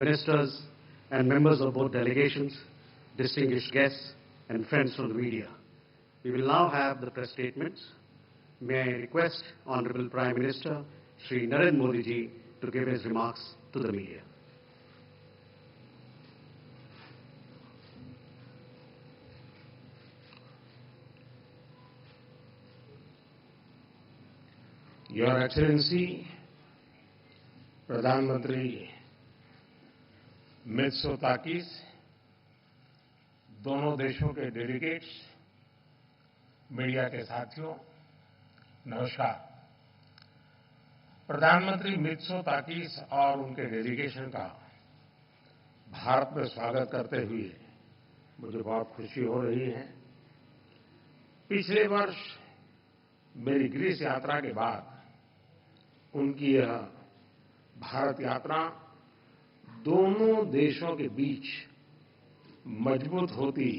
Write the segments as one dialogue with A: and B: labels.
A: ministers and members of both delegations, distinguished guests, and friends from the media. We will now have the press statements. May I request Honorable Prime Minister Shri Narendra Modi ji to give his remarks to the media.
B: Your Excellency, प्रधानमंत्री Mitsotakis, दोनों देशों के delegates, media के साथियों, नमस्कार। प्रधानमंत्री Mitsotakis और उनके डेलीगेशन का भारत में स्वागत करते हुए मुझे बहुत खुशी हो रही है। पिछले वर्ष मेरी ग्रीस यात्रा के बाद उनकी यह भारत यात्रा दोनों देशों के बीच मजबूत होती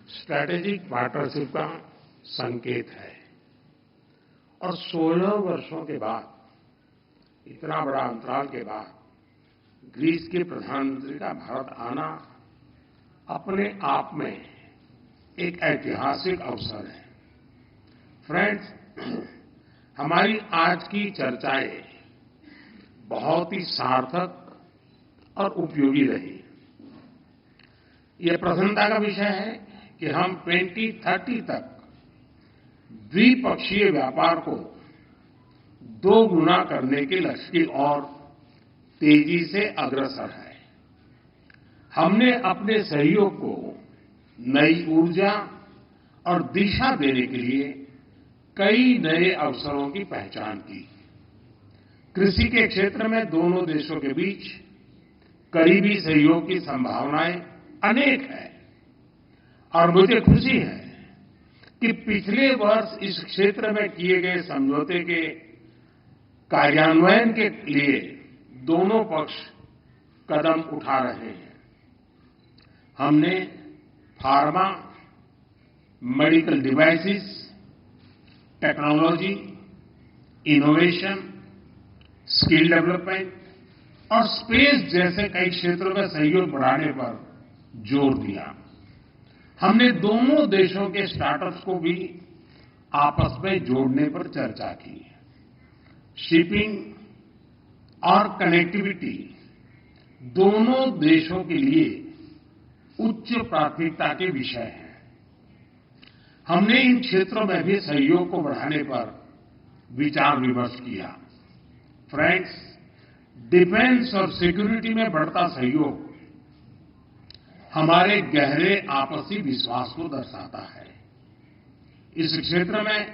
B: स्ट्रैटेजिक पार्टनरशिप का संकेत है और 16 वर्षों के बाद, इतना बड़ा अंतराल के बाद ग्रीस के प्रधानमंत्री का भारत आना अपने आप में एक ऐतिहासिक अवसर है। फ्रेंड्स, हमारी आज की चर्चाएं बहुत ही सार्थक और उपयोगी रही। यह प्रसन्नता का विषय है कि हम 2030 तक द्विपक्षीय व्यापार को 2 गुना करने के लक्ष्य की ओर तेजी से अग्रसर है। हमने अपने सहयोग को नई ऊर्जा और दिशा देने के लिए कई नए अवसरों की पहचान की। कृषि के क्षेत्र में दोनों देशों के बीच करीबी सहयोग की संभावनाएं अनेक हैं और मुझे खुशी है कि पिछले वर्ष इस क्षेत्र में किए गए समझौते के कार्यान्वयन के लिए दोनों पक्ष कदम उठा रहे हैं। हमने pharma, medical devices, technology, innovation, skill development और स्पेस जैसे कई क्षेत्रों में सहयोग बढ़ाने पर जोर दिया। हमने दोनों देशों के स्टार्टअप्स को भी आपस में जोड़ने पर चर्चा की। शिपिंग और कनेक्टिविटी दोनों देशों के लिए उच्च प्राथमिकता के विषय हैं। हमने इन क्षेत्रों में भी सहयोग को बढ़ाने पर विचार विमर्श किया। फ्रेंड्स, डिफेंस और सिक्योरिटी में बढ़ता सहयोग हमारे गहरे आपसी विश्वास को दर्शाता है। इस क्षेत्र में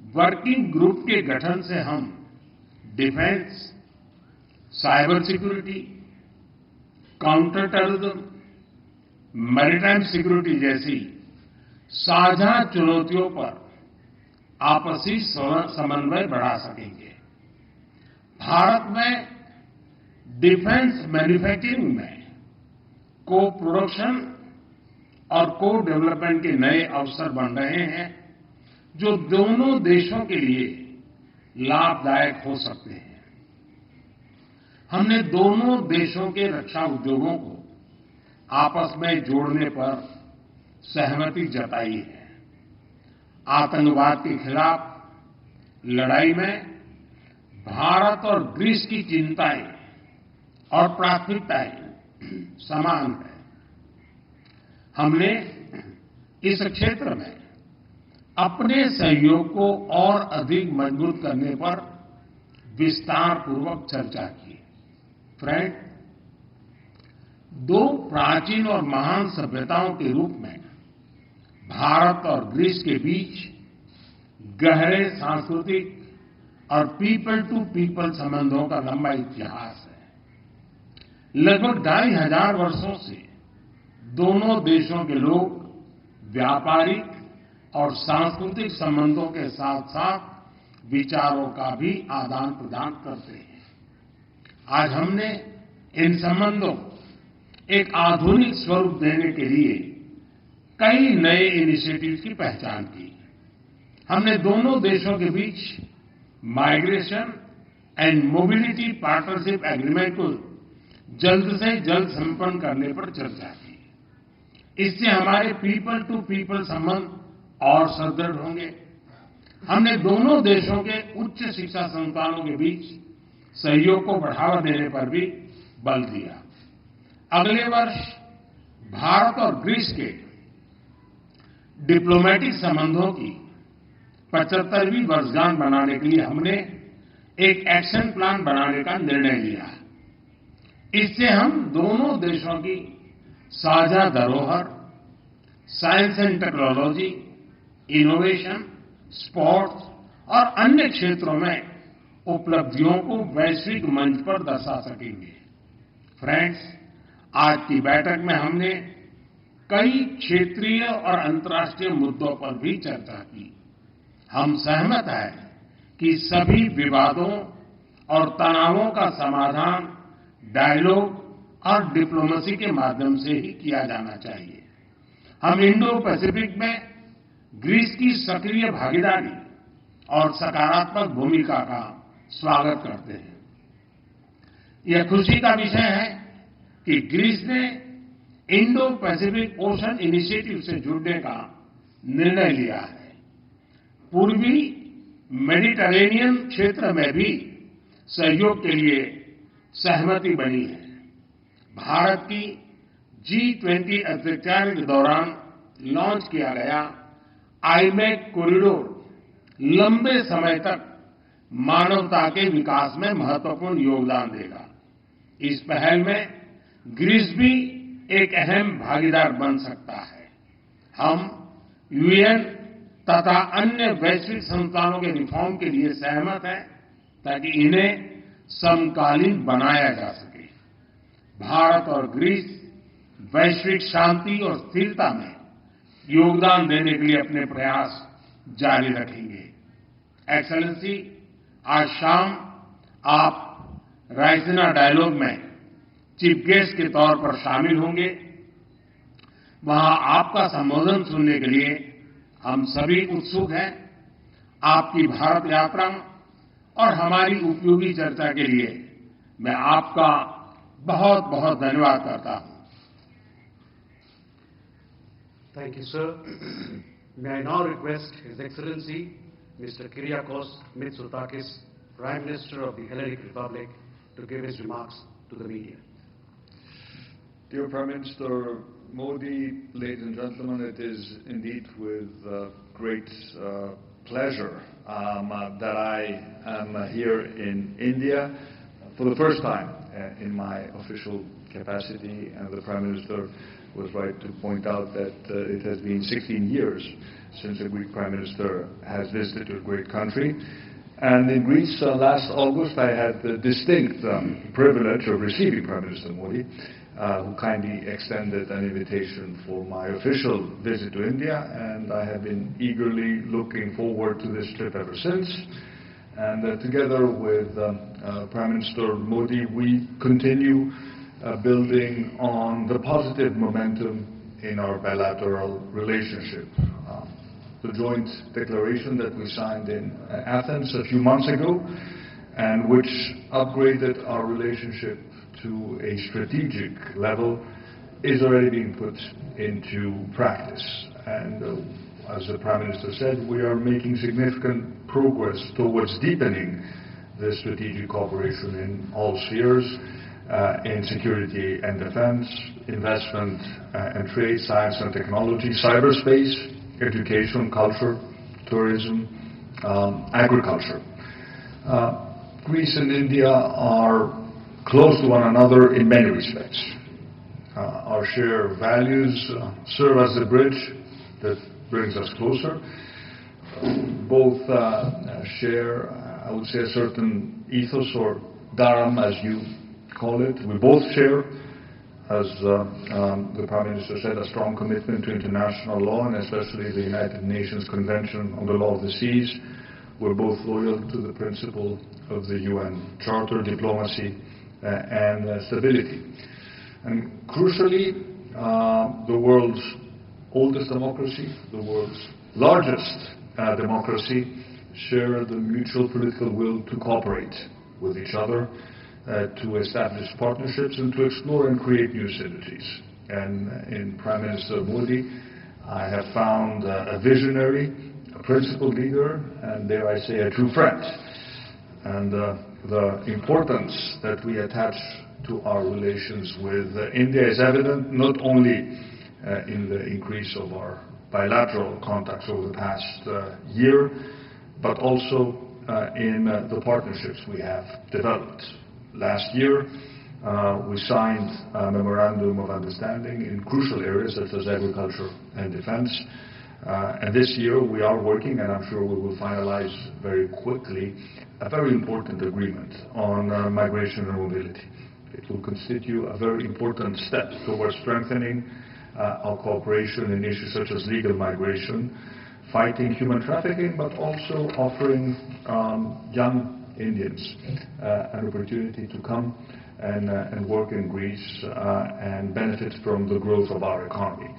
B: वर्किंग ग्रुप के गठन से हम defence, cyber security, counter terrorism, maritime security जैसी साझा चुनौतियों पर आपसी समन्वय बढ़ा सकेंगे। भारत में डिफेंस मैन्युफैक्चरिंग में को प्रोडक्शन और को डेवलपमेंट के नए अवसर बन रहे हैं जो दोनों देशों के लिए लाभदायक हो सकते हैं। हमने दोनों देशों के रक्षा उद्योगों को आपस में जोड़ने पर सहमति जताई है। आतंकवाद के खिलाफ लड़ाई में भारत और ग्रीस की चिंताएं और प्राथमिकताएं समान है। हमने इस क्षेत्र में अपने सहयोग को और अधिक मजबूत करने पर विस्तार पूर्वक चर्चा की। फ्रेंड, 2 प्राचीन और महान सभ्यताओं के रूप में भारत और ग्रीस के बीच गहरे सांस्कृतिक और पीपल टू पीपल संबंधों का लंबा इतिहास है। लगभग 2500 वर्षों से दोनों देशों के लोग व्यापारिक और सांस्कृतिक संबंधों के साथ साथ विचारों का भी आदान प्रदान करते हैं। आज हमने इन संबंधों एक आधुनिक स्वरूप देने के लिए कई नए इनिशिएटिव्स की पहचान की। हमने दोनों देशों के बीच migration and mobility partnership agreement को जल्द से जल्द संपन्न करने पर चर्चा की। इससे हमारे पीपल टू पीपल संबंध और सुदृढ़ होंगे। हमने दोनों देशों के उच्च शिक्षा संस्थानों के बीच सहयोग को बढ़ावा देने पर भी बल दिया। अगले वर्ष भारत और ग्रीस के डिप्लोमेटिक संबंधों की 75वीं वर्षगांठ मनाने के लिए हमने एक एक्शन प्लान बनाने का निर्णय लिया। इससे हम दोनों देशों की साझा धरोहर, science and technology, innovation, sports और अन्य क्षेत्रों में उपलब्धियों को वैश्विक मंच पर दर्शा सकेंगे। फ्रेंड्स, आज की बैठक में हमने कई क्षेत्रीय और अंतर्राष्ट्रीय मुद्दों पर भी चर्चा की। हम सहमत हैं कि सभी विवादों और तनावों का समाधान डायलॉग और डिप्लोमेसी के माध्यम से ही किया जाना चाहिए। हम इंडो पैसिफिक में ग्रीस की सक्रिय भागीदारी और सकारात्मक भूमिका का स्वागत करते हैं। यह खुशी का विषय है कि ग्रीस ने इंडो पैसिफिक ओशन इनिशिएटिव से जुड़ने का निर्णय लिया है। पूर्वी मेडिटरेनियन क्षेत्र में भी सहयोग के लिए सहमति बनी है। भारत की G20 अध्यक्षता के दौरान लॉन्च किया गया आईमेक कॉरिडोर लंबे समय तक मानवता के विकास में महत्वपूर्ण योगदान देगा। इस पहल में ग्रीस भी एक अहम भागीदार बन सकता है। हम यूएन तथा अन्य वैश्विक संस्थानों के रिफॉर्म के लिए सहमत हैं ताकि इन्हें समकालीन बनाया जा सके। भारत और ग्रीस वैश्विक शांति और स्थिरता में योगदान देने के लिए अपने प्रयास जारी रखेंगे। एक्सेलेंसी, आज शाम आप रायसीना डायलॉग में चीफ गेस्ट के तौर पर शामिल होंगे। वहां आपका संबोधन सुनने के लिए हम सभी उत्सुक हैं। आपकी भारत यात्रा और हमारी उपयोगी चर्चा के लिए मैं आपका बहुत बहुत धन्यवाद करता हूं।
A: Thank you, sir. May I now request His Excellency, Mr. Kyriakos Mitsotakis, Prime Minister of the Hellenic Republic, to give his remarks to the media.
C: Dear Prime Minister Modi, ladies and gentlemen, it is indeed with great pleasure that I am here in India for the first time in my official capacity, and the Prime Minister was right to point out that it has been 16 years since a Greek Prime Minister has visited a great country. And in Greece, last August, I had the distinct privilege of receiving Prime Minister Modi, who kindly extended an invitation for my official visit to India, and I have been eagerly looking forward to this trip ever since. And together with Prime Minister Modi, we continue building on the positive momentum in our bilateral relationship. The joint declaration that we signed in Athens a few months ago, and which upgraded our relationship to a strategic level, is already being put into practice. And as the Prime Minister said, we are making significant progress towards deepening the strategic cooperation in all spheres, in security and defense, investment and trade, science and technology, cyberspace, education, culture, tourism, agriculture. Greece and India are close to one another in many respects. Our shared values serve as the bridge that brings us closer. Both share, I would say, a certain ethos or dharam, as you call it. We both share, as the Prime Minister said, a strong commitment to international law, and especially the United Nations Convention on the Law of the Seas. We're both loyal to the principle of the UN Charter, diplomacy, and stability. And crucially, the world's oldest democracy, the world's largest democracy, share the mutual political will to cooperate with each other to establish partnerships and to explore and create new synergies. And in Prime Minister Modi, I have found a visionary, a principled leader, and dare I say, a true friend. And the importance that we attach to our relations with India is evident not only in the increase of our bilateral contacts over the past year, but also in the partnerships we have developed. Last year, we signed a memorandum of understanding in crucial areas such as agriculture and defense. And this year we are working, and I'm sure we will finalize very quickly, a very important agreement on migration and mobility. It will constitute a very important step towards strengthening our cooperation in issues such as legal migration, fighting human trafficking, but also offering young Indians an opportunity to come and work in Greece and benefit from the growth of our economy.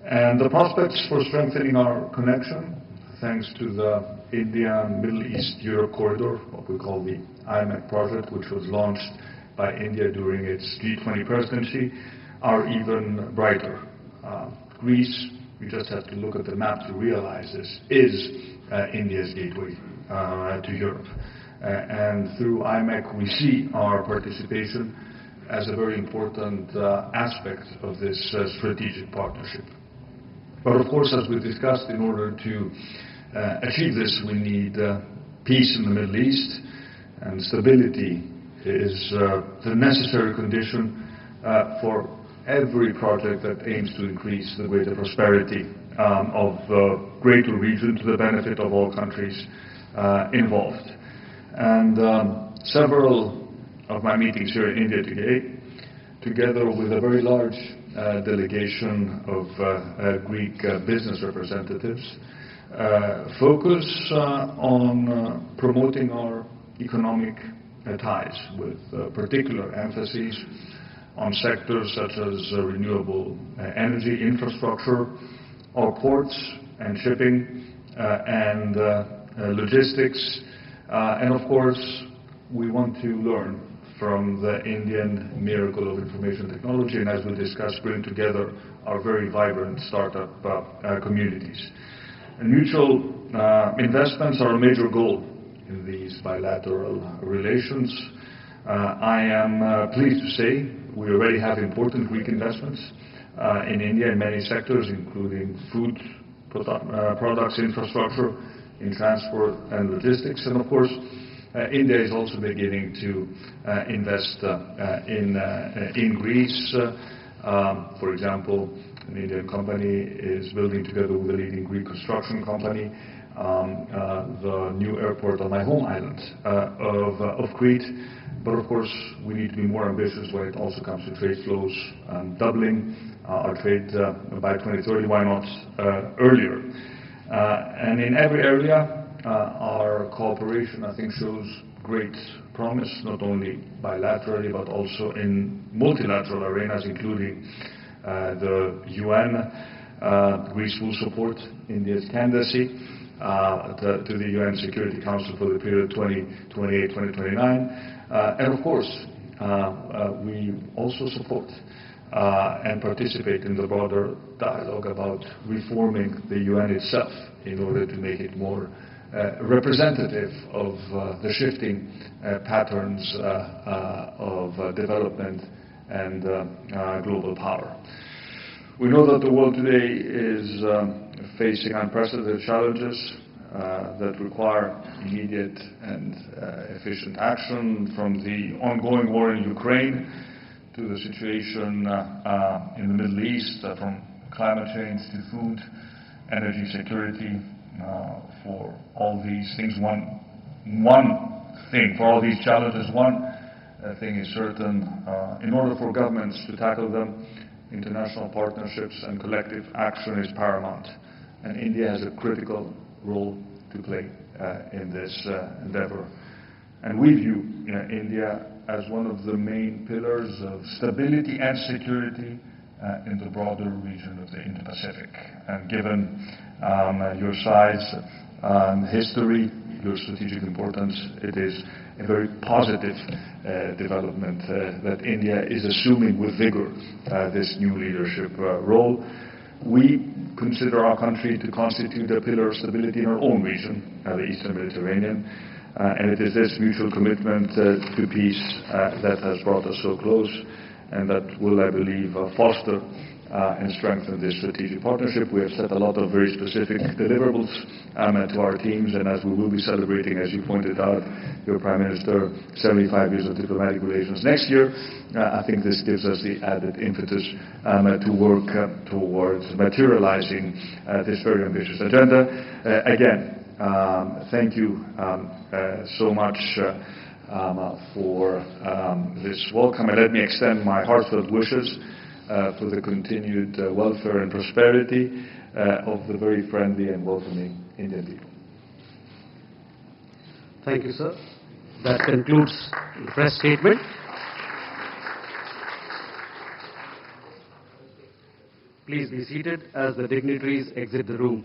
C: And the prospects for strengthening our connection, thanks to the India and Middle East Europe corridor, what we call the IMEC project, which was launched by India during its G20 presidency, are even brighter. Greece, you just have to look at the map to realize this, is India's gateway to Europe. And through IMEC, we see our participation as a very important aspect of this strategic partnership. But of course, as we discussed, in order to achieve this, we need peace in the Middle East, and stability is the necessary condition for every project that aims to increase the greater prosperity of the greater region to the benefit of all countries involved. And several of my meetings here in India today, together with a very large delegation of Greek business representatives, focus on promoting our economic ties, with particular emphasis on sectors such as renewable energy infrastructure, our ports and shipping, and logistics. And of course, we want to learn from the Indian miracle of information technology, and as we discussed, bring together our very vibrant startup communities. And mutual investments are a major goal in these bilateral relations. I am pleased to say we already have important Greek investments in India in many sectors, including food products, infrastructure, in transport and logistics. And of course, India is also beginning to invest in Greece. For example, an Indian company is building, together with a leading Greek construction company, the new airport on my home island of Crete. But of course, we need to be more ambitious when it also comes to trade flows, doubling our trade by 2030, why not earlier? And in every area, our cooperation, I think, shows great promise, not only bilaterally, but also in multilateral arenas, including the UN. Greece will support India's candidacy to the UN Security Council for the period 2028-2029. And of course, we also support and participate in the broader dialogue about reforming the UN itself in order to make it more representative of the shifting patterns of development and global power. We know that the world today is facing unprecedented challenges that require immediate and efficient action, from the ongoing war in Ukraine to the situation in the Middle East, from climate change to food, energy security. For all these things, for all these challenges, one thing is certain: in order for governments to tackle them, international partnerships and collective action is paramount. And India has a critical role to play in this endeavor. And we view India as one of the main pillars of stability and security in the broader region of the Indo-Pacific. And given your size, history, your strategic importance, it is a very positive development that India is assuming with vigor this new leadership role. We consider our country to constitute a pillar of stability in our own region, the Eastern Mediterranean, and it is this mutual commitment to peace that has brought us so close, and that will, I believe, foster and strengthen this strategic partnership. We have set a lot of very specific deliverables to our teams, and as we will be celebrating, as you pointed out, your Prime Minister, 75 years of diplomatic relations next year, I think this gives us the added impetus to work towards materializing this very ambitious agenda. Again, thank you so much for this welcome, and let me extend my heartfelt wishes for the continued welfare and prosperity of the very friendly and welcoming Indian people.
A: Thank you, sir. That concludes the press statement. Please be seated as the dignitaries exit the room.